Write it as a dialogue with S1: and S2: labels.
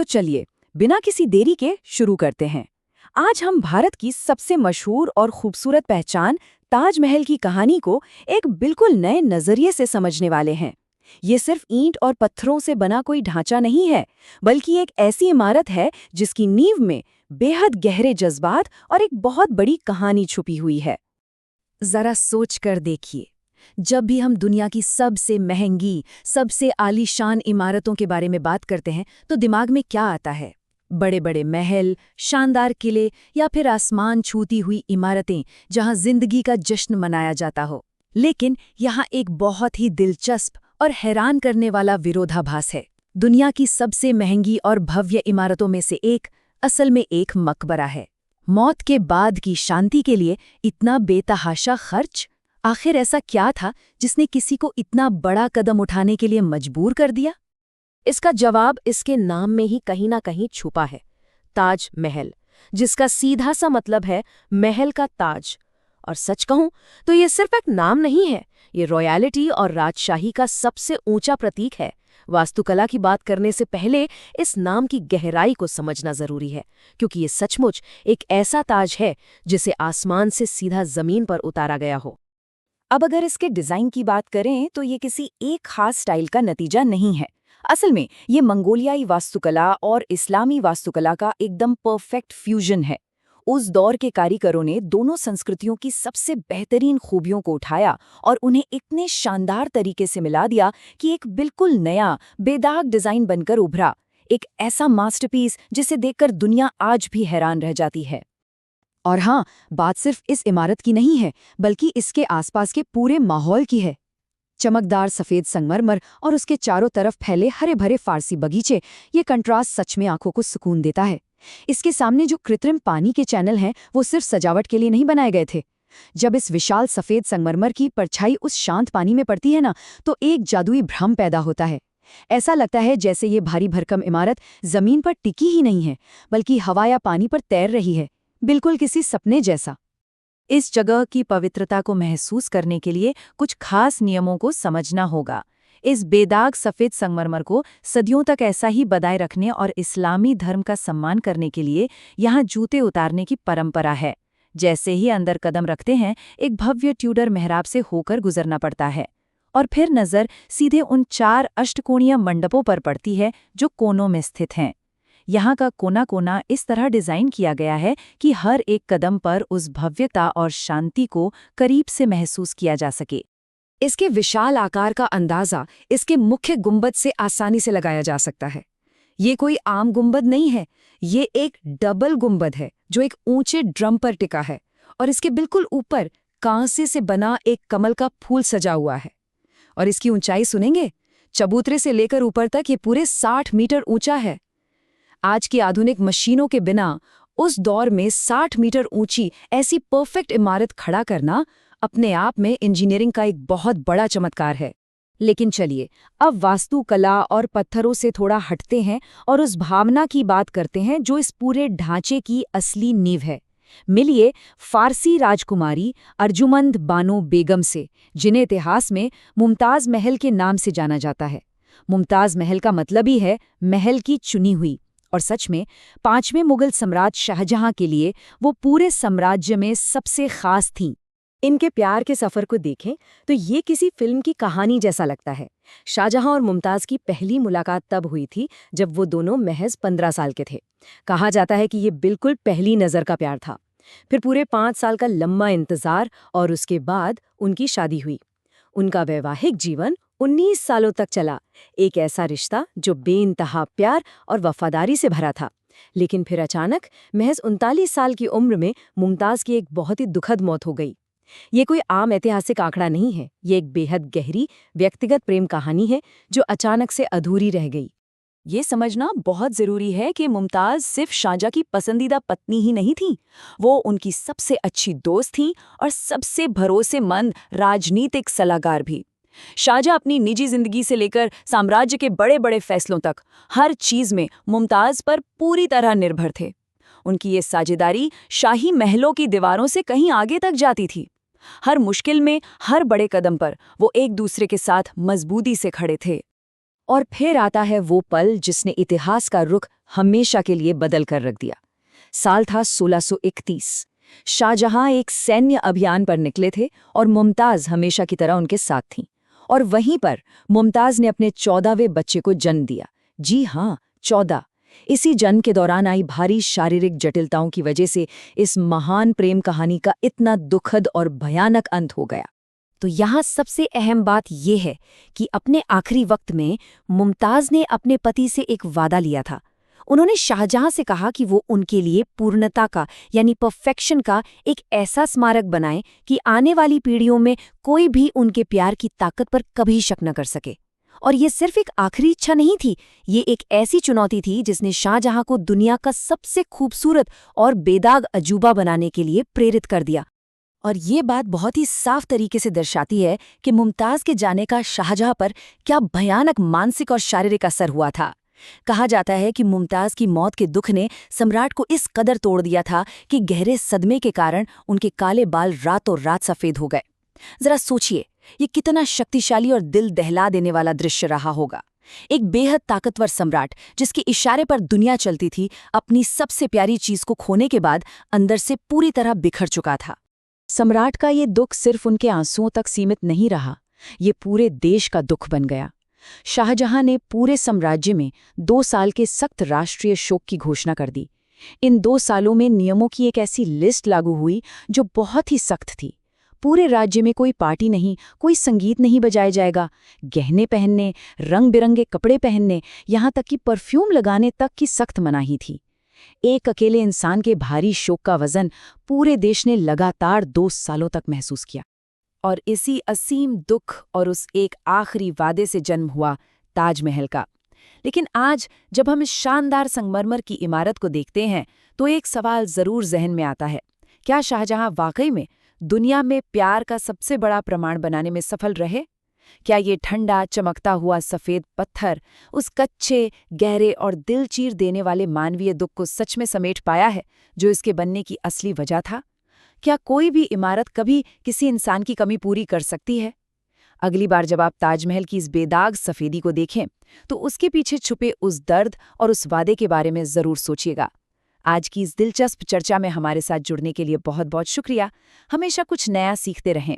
S1: तो चलिए बिना किसी देरी के शुरू करते हैं। आज हम भारत की सबसे मशहूर और खूबसूरत पहचान ताजमहल की कहानी को एक बिल्कुल नए नजरिए से समझने वाले हैं। ये सिर्फ ईंट और पत्थरों से बना कोई ढांचा नहीं है, बल्कि एक ऐसी इमारत है जिसकी नींव में बेहद गहरे जज्बात और एक बहुत बड़ी कहानी छुपी हुई है। जरा सोच कर देखिए, जब भी हम दुनिया की सबसे महंगी, सबसे आलीशान इमारतों के बारे में बात करते हैं तो दिमाग में क्या आता है? बड़े बड़े महल, शानदार किले या फिर आसमान छूती हुई इमारतें जहां जिंदगी का जश्न मनाया जाता हो। लेकिन यहाँ एक बहुत ही दिलचस्प और हैरान करने वाला विरोधाभास है। दुनिया की सबसे महंगी और भव्य इमारतों में से एक असल में एक मकबरा है। मौत के बाद की शांति के लिए इतना बेतहाशा खर्च? आखिर ऐसा क्या था जिसने किसी को इतना बड़ा कदम उठाने के लिए मजबूर कर दिया? इसका जवाब इसके नाम में ही कहीं ना कहीं छुपा है, ताज महल, जिसका सीधा सा मतलब है महल का ताज। और सच कहूं तो ये सिर्फ एक नाम नहीं है, ये रॉयलिटी और राजशाही का सबसे ऊंचा प्रतीक है। वास्तुकला की बात करने से पहले इस नाम की गहराई को समझना जरूरी है, क्योंकि ये सचमुच एक ऐसा ताज है जिसे आसमान से सीधा जमीन पर उतारा गया हो। अब अगर इसके डिजाइन की बात करें तो ये किसी एक खास स्टाइल का नतीजा नहीं है। असल में ये मंगोलियाई वास्तुकला और इस्लामी वास्तुकला का एकदम परफेक्ट फ्यूजन है। उस दौर के कारीगरों ने दोनों संस्कृतियों की सबसे बेहतरीन खूबियों को उठाया और उन्हें इतने शानदार तरीके से मिला दिया कि एक बिल्कुल नया, बेदाग डिजाइन बनकर उभरा। एक ऐसा मास्टरपीस जिसे देखकर दुनिया आज भी हैरान रह जाती है। और हाँ, बात सिर्फ इस इमारत की नहीं है, बल्कि इसके आसपास के पूरे माहौल की है। चमकदार सफेद संगमरमर और उसके चारों तरफ फैले हरे भरे फारसी बगीचे, ये कंट्रास्ट सच में आंखों को सुकून देता है। इसके सामने जो कृत्रिम पानी के चैनल हैं, वो सिर्फ सजावट के लिए नहीं बनाए गए थे। जब इस विशाल सफेद संगमरमर की परछाई उस शांत पानी में पड़ती है ना, तो एक जादुई भ्रम पैदा होता है। ऐसा लगता है जैसे ये भारी भरकम इमारत जमीन पर टिकी ही नहीं है, बल्कि हवा या पानी पर तैर रही है, बिल्कुल किसी सपने जैसा। इस जगह की पवित्रता को महसूस करने के लिए कुछ खास नियमों को समझना होगा। इस बेदाग सफ़ेद संगमरमर को सदियों तक ऐसा ही बनाए रखने और इस्लामी धर्म का सम्मान करने के लिए यहाँ जूते उतारने की परंपरा है। जैसे ही अंदर कदम रखते हैं, एक भव्य ट्यूडर मेहराब से होकर गुजरना पड़ता है और फिर नज़र सीधे उन 4 अष्टकोणीय मंडपों पर पड़ती है जो कोनों में स्थित हैं। यहाँ का कोना कोना इस तरह डिज़ाइन किया गया है कि हर एक कदम पर उस भव्यता और शांति को करीब से महसूस किया जा सके। इसके विशाल आकार का अंदाज़ा इसके मुख्य गुंबद से आसानी से लगाया जा सकता है। ये कोई आम गुंबद नहीं है, ये एक डबल गुंबद है जो एक ऊंचे ड्रम पर टिका है और इसके बिल्कुल ऊपर कांसे से बना एक कमल का फूल सजा हुआ है। और इसकी ऊंचाई सुनेंगे, चबूतरे से लेकर ऊपर तक ये पूरे 60 मीटर ऊंचा है। आज की आधुनिक मशीनों के बिना उस दौर में 60 मीटर ऊंची ऐसी परफेक्ट इमारत खड़ा करना अपने आप में इंजीनियरिंग का एक बहुत बड़ा चमत्कार है। लेकिन चलिए, अब वास्तुकला और पत्थरों से थोड़ा हटते हैं और उस भावना की बात करते हैं जो इस पूरे ढांचे की असली नींव है। मिलिए फारसी राजकुमारी अर्जुमंद बानो बेगम से, जिन्हें इतिहास में मुमताज महल के नाम से जाना जाता है। मुमताज महल का मतलब ही है महल की चुनी हुई, और सच में 5वें मुगल सम्राट शाहजहां के लिए वो पूरे साम्राज्य में सबसे खास थीं। इनके प्यार के सफ़र को देखें तो ये किसी फिल्म की कहानी जैसा लगता है। शाहजहां और मुमताज़ की पहली मुलाकात तब हुई थी जब वो दोनों महज 15 साल के थे। कहा जाता है कि ये बिल्कुल पहली नज़र का प्यार था। फिर पूरे 5 साल का लंबा इंतज़ार और उसके बाद उनकी शादी हुई। उनका वैवाहिक जीवन 19 सालों तक चला, एक ऐसा रिश्ता जो बेइंतहा प्यार और वफादारी से भरा था। लेकिन फिर अचानक महज 39 साल की उम्र में मुमताज़ की एक बहुत ही दुखद मौत हो गई। ये कोई आम ऐतिहासिक आंकड़ा नहीं है, ये एक बेहद गहरी व्यक्तिगत प्रेम कहानी है जो अचानक से अधूरी रह गई। ये समझना बहुत ज़रूरी है कि मुमताज़ सिर्फ शाहजहां की पसंदीदा पत्नी ही नहीं थी, वो उनकी सबसे अच्छी दोस्त थीं और सबसे भरोसेमंद राजनीतिक सलाहकार भी। शाहजहां अपनी निजी जिंदगी से लेकर साम्राज्य के बड़े बड़े फैसलों तक हर चीज़ में मुमताज़ पर पूरी तरह निर्भर थे। उनकी ये साझेदारी शाही महलों की दीवारों से कहीं आगे तक जाती थी। हर मुश्किल में, हर बड़े कदम पर वो एक दूसरे के साथ मजबूती से खड़े थे। और फिर आता है वो पल जिसने इतिहास का रुख हमेशा के लिए बदल कर रख दिया। साल था 1631। शाहजहां एक सैन्य अभियान पर निकले थे और मुमताज हमेशा की तरह उनके साथ थीं। और वहीं पर मुमताज ने अपने 14वें बच्चे को जन्म दिया। जी हाँ, 14। इसी जन्म के दौरान आई भारी शारीरिक जटिलताओं की वजह से इस महान प्रेम कहानी का इतना दुखद और भयानक अंत हो गया।
S2: तो यहाँ सबसे अहम बात यह है कि अपने आखिरी वक्त में मुमताज ने अपने पति से एक वादा लिया था। उन्होंने शाहजहां से कहा कि वो उनके लिए पूर्णता का यानी परफेक्शन का एक ऐसा स्मारक बनाए कि आने वाली पीढ़ियों में कोई भी उनके प्यार की ताकत पर कभी शक न कर सके। और ये सिर्फ एक आखिरी इच्छा नहीं थी, ये एक ऐसी चुनौती थी जिसने शाहजहां को दुनिया का सबसे खूबसूरत और बेदाग अजूबा बनाने के लिए प्रेरित कर दिया।
S1: और ये बात बहुत ही साफ तरीके से दर्शाती है कि मुमताज के जाने का शाहजहां पर क्या भयानक मानसिक और शारीरिक असर हुआ था। कहा जाता है कि मुमताज की मौत के दुख ने सम्राट को इस कदर तोड़ दिया था कि गहरे सदमे के कारण उनके काले बाल रातों रात सफेद हो गए। जरा सोचिए, ये कितना शक्तिशाली और दिल दहला देने वाला दृश्य रहा होगा। एक बेहद ताकतवर सम्राट जिसके इशारे पर दुनिया चलती थी, अपनी सबसे प्यारी चीज को खोने के बाद अंदर से पूरी तरह बिखर चुका था। सम्राट का ये दुख सिर्फ उनके आंसुओं तक सीमित नहीं रहा, ये पूरे देश का दुख बन गया। शाहजहां ने पूरे साम्राज्य में 2 साल के सख्त राष्ट्रीय शोक की घोषणा कर दी। इन 2 सालों में नियमों की एक ऐसी लिस्ट लागू हुई जो बहुत ही सख्त थी। पूरे राज्य में कोई पार्टी नहीं, कोई संगीत नहीं बजाया जाएगा। गहने पहनने, रंग बिरंगे कपड़े पहनने, यहाँ तक कि परफ्यूम लगाने तक की सख्त मनाही थी। एक अकेले इंसान के भारी शोक का वजन पूरे देश ने लगातार 2 सालों तक महसूस किया। और इसी असीम दुख और उस एक आखिरी वादे से जन्म हुआ ताजमहल का। लेकिन आज जब हम इस शानदार संगमरमर की इमारत को देखते हैं तो एक सवाल जरूर जहन में आता है, क्या शाहजहां वाकई में दुनिया में प्यार का सबसे बड़ा प्रमाण बनाने में सफल रहे? क्या ये ठंडा चमकता हुआ सफ़ेद पत्थर उस कच्चे, गहरे और दिल चीर देने वाले मानवीय दुख को सच में समेट पाया है जो इसके बनने की असली वजह था? क्या कोई भी इमारत कभी किसी इंसान की कमी पूरी कर सकती है? अगली बार जब आप ताजमहल की इस बेदाग सफ़ेदी को देखें तो उसके पीछे छुपे उस दर्द और उस वादे के बारे में ज़रूर सोचिएगा। आज की इस दिलचस्प चर्चा में हमारे साथ जुड़ने के लिए बहुत बहुत शुक्रिया। हमेशा कुछ नया सीखते रहें।